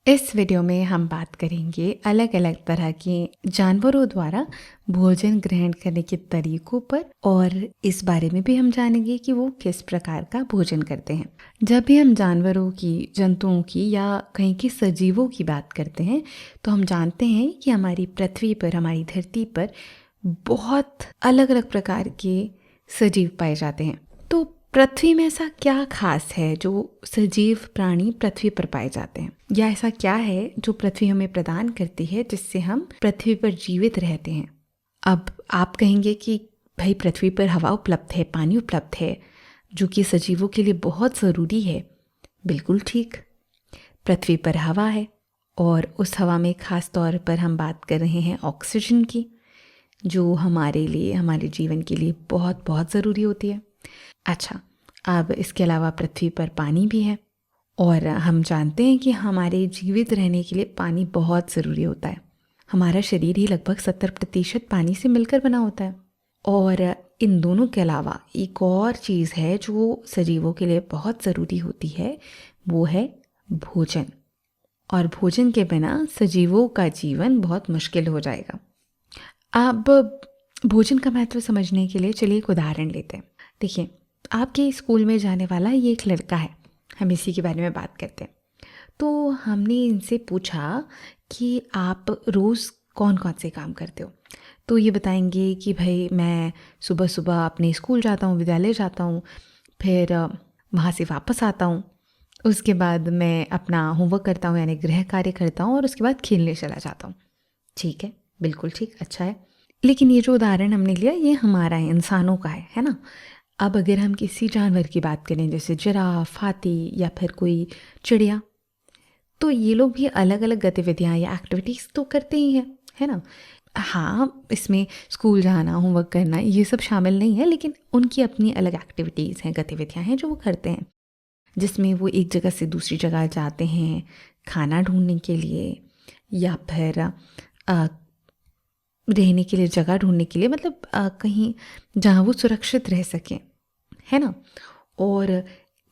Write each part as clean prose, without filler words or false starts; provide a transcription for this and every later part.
इस वीडियो में हम बात करेंगे अलग अलग तरह के जानवरों द्वारा भोजन ग्रहण करने के तरीकों पर और इस बारे में भी हम जानेंगे कि वो किस प्रकार का भोजन करते हैं। जब भी हम जानवरों की, जंतुओं की या कहीं की सजीवों की बात करते हैं तो हम जानते हैं कि हमारी पृथ्वी पर, हमारी धरती पर बहुत अलग अलग प्रकार के सजीव पाए जाते हैं। तो पृथ्वी में ऐसा क्या खास है जो सजीव प्राणी पृथ्वी पर पाए जाते हैं, या ऐसा क्या है जो पृथ्वी हमें प्रदान करती है जिससे हम पृथ्वी पर जीवित रहते हैं। अब आप कहेंगे कि भाई पृथ्वी पर हवा उपलब्ध है, पानी उपलब्ध है, जो कि सजीवों के लिए बहुत ज़रूरी है। बिल्कुल ठीक, पृथ्वी पर हवा है और उस हवा में ख़ास तौर पर हम बात कर रहे हैं ऑक्सीजन की, जो हमारे लिए, हमारे जीवन के लिए बहुत बहुत ज़रूरी होती है। अच्छा, अब इसके अलावा पृथ्वी पर पानी भी है और हम जानते हैं कि हमारे जीवित रहने के लिए पानी बहुत ज़रूरी होता है। हमारा शरीर ही लगभग 70% पानी से मिलकर बना होता है। और इन दोनों के अलावा एक और चीज़ है जो सजीवों के लिए बहुत ज़रूरी होती है, वो है भोजन। और भोजन के बिना सजीवों का जीवन बहुत मुश्किल हो जाएगा। अब भोजन का महत्व समझने के लिए चलिए एक उदाहरण लेते हैं। देखिए, आपके स्कूल में जाने वाला ये एक लड़का है, हम इसी के बारे में बात करते हैं। तो हमने इनसे पूछा कि आप रोज़ कौन कौन से काम करते हो। तो ये बताएंगे कि भाई मैं सुबह सुबह अपने स्कूल जाता हूँ, विद्यालय जाता हूँ, फिर वहाँ से वापस आता हूँ, उसके बाद मैं अपना होमवर्क करता हूँ यानी गृह कार्य करता हूँ और उसके बाद खेलने चला जाता हूँ। ठीक है, बिल्कुल ठीक, अच्छा है। लेकिन ये जो उदाहरण हमने लिया ये हमारा है, इंसानों का है ना। अब अगर हम किसी जानवर की बात करें जैसे जिराफ, हाथी या फिर कोई चिड़िया, तो ये लोग भी अलग अलग गतिविधियाँ या एक्टिविटीज़ तो करते ही हैं, है ना। हाँ, इसमें स्कूल जाना, होमवर्क करना ये सब शामिल नहीं है, लेकिन उनकी अपनी अलग एक्टिविटीज़ हैं, गतिविधियाँ हैं जो वो करते हैं, जिसमें वो एक जगह से दूसरी जगह जाते हैं खाना ढूंढने के लिए या फिर रहने के लिए जगह ढूंढने के लिए, मतलब कहीं जहाँ वो सुरक्षित रह सकें, है ना। और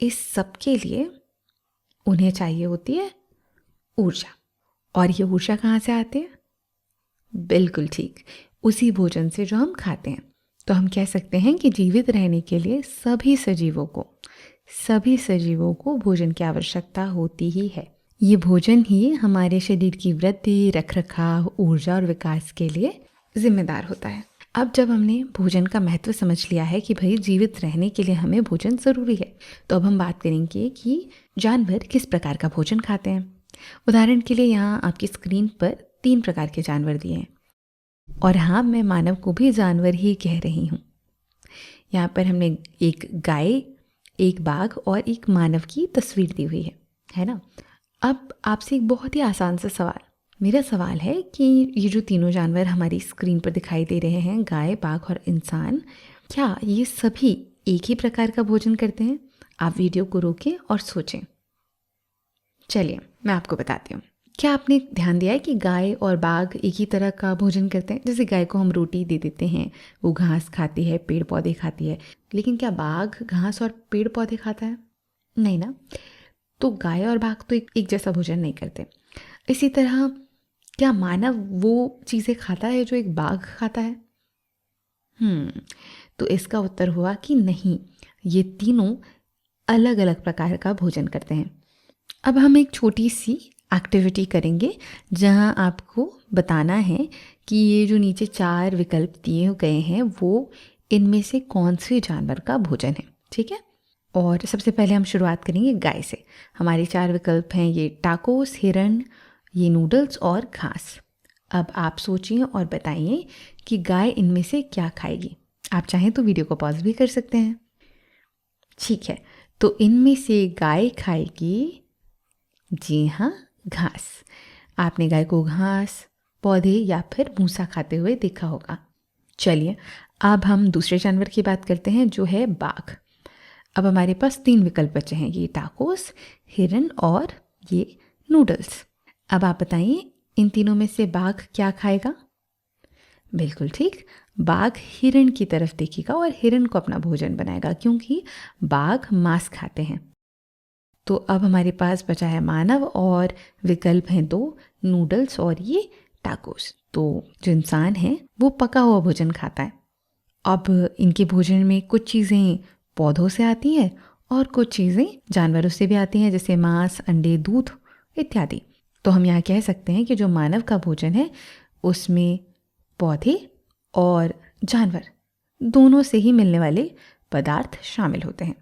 इस सब के लिए उन्हें चाहिए होती है ऊर्जा। और ये ऊर्जा कहाँ से आती है? बिल्कुल ठीक, उसी भोजन से जो हम खाते हैं। तो हम कह सकते हैं कि जीवित रहने के लिए सभी सजीवों को भोजन की आवश्यकता होती ही है। ये भोजन ही हमारे शरीर की वृद्धि, रखरखाव, ऊर्जा और विकास के लिए जिम्मेदार होता है। अब जब हमने भोजन का महत्व समझ लिया है कि भाई जीवित रहने के लिए हमें भोजन ज़रूरी है, तो अब हम बात करेंगे कि जानवर किस प्रकार का भोजन खाते हैं। उदाहरण के लिए यहाँ आपकी स्क्रीन पर 3 प्रकार के जानवर दिए हैं, और हाँ, मैं मानव को भी जानवर ही कह रही हूँ। यहाँ पर हमने एक गाय, एक बाघ और एक मानव की तस्वीर दी हुई है ना। अब आपसे एक बहुत ही आसान सा सवाल, मेरा सवाल है कि ये जो तीनों जानवर हमारी स्क्रीन पर दिखाई दे रहे हैं, गाय, बाघ और इंसान, क्या ये सभी एक ही प्रकार का भोजन करते हैं? आप वीडियो को रोकें और सोचें। चलिए मैं आपको बताती हूँ। क्या आपने ध्यान दिया है कि गाय और बाघ एक ही तरह का भोजन करते हैं? जैसे गाय को हम रोटी दे देते हैं, वो घास खाती है, पेड़ पौधे खाती है, लेकिन क्या बाघ घास और पेड़ पौधे खाता है? नहीं ना। तो गाय और बाघ तो एक जैसा भोजन नहीं करते। इसी तरह क्या मानव वो चीज़ें खाता है जो एक बाघ खाता है? तो इसका उत्तर हुआ कि नहीं, ये तीनों अलग अलग प्रकार का भोजन करते हैं। अब हम एक छोटी सी एक्टिविटी करेंगे जहां आपको बताना है कि ये जो नीचे 4 विकल्प दिए गए हैं वो इनमें से कौन से जानवर का भोजन है, ठीक है। और सबसे पहले हम शुरुआत करेंगे गाय से। हमारे 4 विकल्प हैं, ये टाकोस, हिरण, ये नूडल्स और घास। अब आप सोचिए और बताइए कि गाय इनमें से क्या खाएगी। आप चाहें तो वीडियो को पॉज भी कर सकते हैं। ठीक है, तो इनमें से गाय खाएगी, जी हाँ, घास। आपने गाय को घास, पौधे या फिर भूसा खाते हुए देखा होगा। चलिए अब हम दूसरे जानवर की बात करते हैं जो है बाघ। अब हमारे पास 3 विकल्प बचे हैं, ये टाकोस, हिरन और ये नूडल्स। अब आप बताइए इन तीनों में से बाघ क्या खाएगा? बिल्कुल ठीक, बाघ हिरण की तरफ देखेगा और हिरण को अपना भोजन बनाएगा, क्योंकि बाघ मांस खाते हैं। तो अब हमारे पास बचा है मानव और विकल्प हैं दो, नूडल्स और ये टाकोस। तो जो इंसान है वो पका हुआ भोजन खाता है। अब इनके भोजन में कुछ चीज़ें पौधों से आती हैं और कुछ चीज़ें जानवरों से भी आती हैं, जैसे मांस, अंडे, दूध इत्यादि। तो हम यहाँ कह सकते हैं कि जो मानव का भोजन है उसमें पौधे और जानवर दोनों से ही मिलने वाले पदार्थ शामिल होते हैं।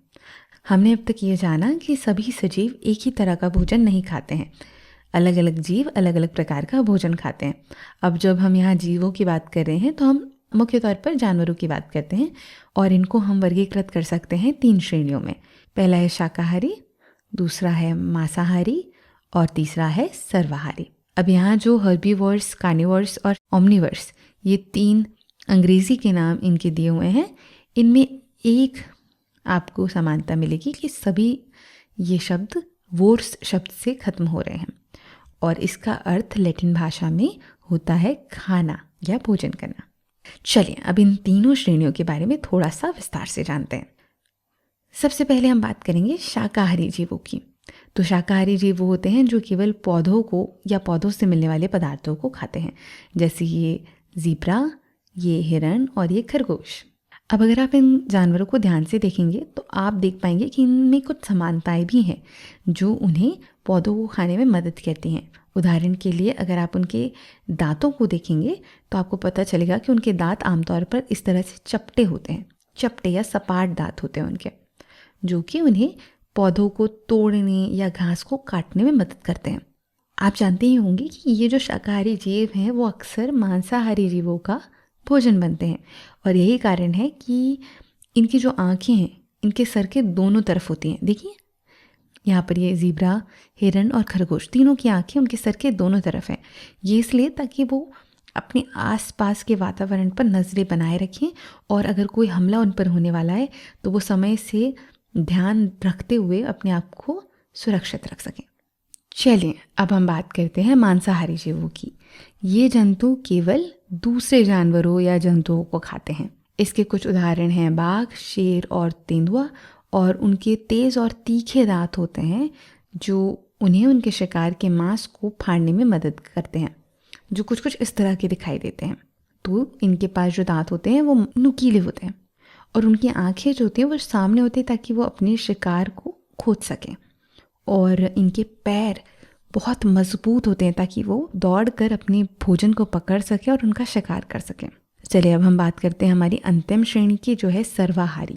हमने अब तक ये जाना कि सभी सजीव एक ही तरह का भोजन नहीं खाते हैं। अलग अलग जीव अलग अलग प्रकार का भोजन खाते हैं। अब जब हम यहाँ जीवों की बात कर रहे हैं तो हम मुख्य तौर पर जानवरों की बात करते हैं और इनको हम वर्गीकृत कर सकते हैं 3 श्रेणियों में। पहला है शाकाहारी, दूसरा है मांसाहारी और तीसरा है सर्वाहारी। अब यहाँ जो हर्बीवोर्स, कार्निवोर्स और ओमनिवोर्स, ये 3 अंग्रेज़ी के नाम इनके दिए हुए हैं। इनमें एक आपको समानता मिलेगी कि सभी ये शब्द वोर्स शब्द से खत्म हो रहे हैं और इसका अर्थ लैटिन भाषा में होता है खाना या भोजन करना। चलिए अब इन तीनों श्रेणियों के बारे में थोड़ा सा विस्तार से जानते हैं। सबसे पहले हम बात करेंगे शाकाहारी जीवों की। तो शाकाहारी जीव वो होते हैं जो केवल पौधों को या पौधों से मिलने वाले पदार्थों को खाते हैं, जैसे ये ज़ीब्रा, ये हिरन और ये खरगोश। अब अगर आप इन जानवरों को ध्यान से देखेंगे तो आप देख पाएंगे कि इनमें कुछ समानताएं भी हैं जो उन्हें पौधों को खाने में मदद करती हैं। उदाहरण के लिए अगर आप उनके दांतों को देखेंगे तो आपको पता चलेगा कि उनके दांत आमतौर पर इस तरह से चपटे होते हैं, चपटे या सपाट दांत होते हैं उनके, जो कि उन्हें पौधों को तोड़ने या घास को काटने में मदद करते हैं। आप जानते ही होंगे कि ये जो शाकाहारी जीव हैं वो अक्सर मांसाहारी जीवों का भोजन बनते हैं और यही कारण है कि इनकी जो आँखें हैं इनके सर के दोनों तरफ होती हैं। देखिए यहाँ पर ये ज़ीब्रा, हिरन और खरगोश तीनों की आँखें उनके सर के दोनों तरफ हैं। ये इसलिए ताकि वो अपने आसपास के वातावरण पर नज़रें बनाए रखें और अगर कोई हमला उन पर होने वाला है तो वो समय से ध्यान रखते हुए अपने आप को सुरक्षित रख सकें। चलिए अब हम बात करते हैं मांसाहारी जीवों की। ये जंतु केवल दूसरे जानवरों या जंतुओं को खाते हैं। इसके कुछ उदाहरण हैं बाघ, शेर और तेंदुआ, और उनके तेज़ और तीखे दांत होते हैं जो उन्हें उनके शिकार के मांस को फाड़ने में मदद करते हैं, जो कुछ कुछ इस तरह के दिखाई देते हैं। तो इनके पास जो दांत होते हैं वो नुकीले होते हैं और उनकी आँखें जो होती हैं वो सामने होती हैं ताकि वो अपने शिकार को खोज सकें, और इनके पैर बहुत मजबूत होते हैं ताकि वो दौड़कर अपने भोजन को पकड़ सके और उनका शिकार कर सकें। चलिए अब हम बात करते हैं हमारी अंतिम श्रेणी की, जो है सर्वाहारी।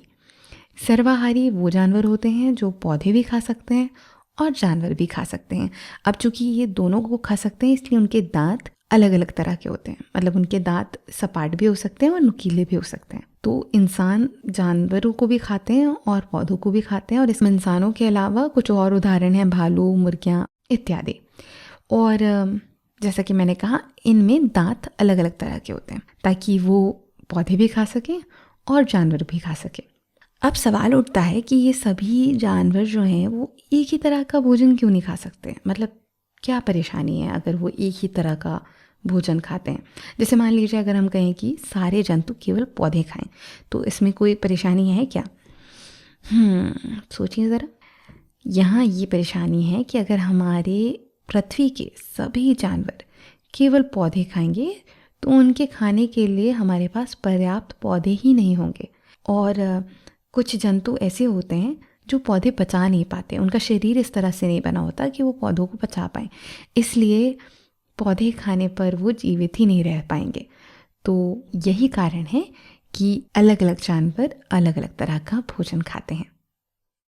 सर्वाहारी वो जानवर होते हैं जो पौधे भी खा सकते हैं और जानवर भी खा सकते हैं। अब चूंकि ये दोनों को खा सकते हैं इसलिए उनके दांत अलग अलग तरह के होते हैं, मतलब उनके दांत सपाट भी हो सकते हैं और नुकीले भी हो सकते हैं। तो इंसान जानवरों को भी खाते हैं और पौधों को भी खाते हैं, और इसमें इंसानों के अलावा कुछ और उदाहरण हैं भालू, मुर्गियाँ इत्यादि। और जैसा कि मैंने कहा इनमें दांत अलग अलग तरह के होते हैं ताकि वो पौधे भी खा सकें और जानवर भी खा सकें। अब सवाल उठता है कि ये सभी जानवर जो हैं वो एक ही तरह का भोजन क्यों नहीं खा सकते, मतलब क्या परेशानी है अगर वो एक ही तरह का भोजन खाते हैं। जैसे मान लीजिए अगर हम कहें कि सारे जंतु केवल पौधे खाएं तो इसमें कोई परेशानी है क्या? सोचिए ज़रा। यहाँ ये परेशानी है कि अगर हमारे पृथ्वी के सभी जानवर केवल पौधे खाएंगे तो उनके खाने के लिए हमारे पास पर्याप्त पौधे ही नहीं होंगे, और कुछ जंतु ऐसे होते हैं जो पौधे पचा नहीं पाते, उनका शरीर इस तरह से नहीं बना होता कि वो पौधों को पचा पाएँ, इसलिए पौधे खाने पर वो जीवित ही नहीं रह पाएंगे। तो यही कारण है कि अलग अलग जानवर अलग अलग तरह का भोजन खाते हैं।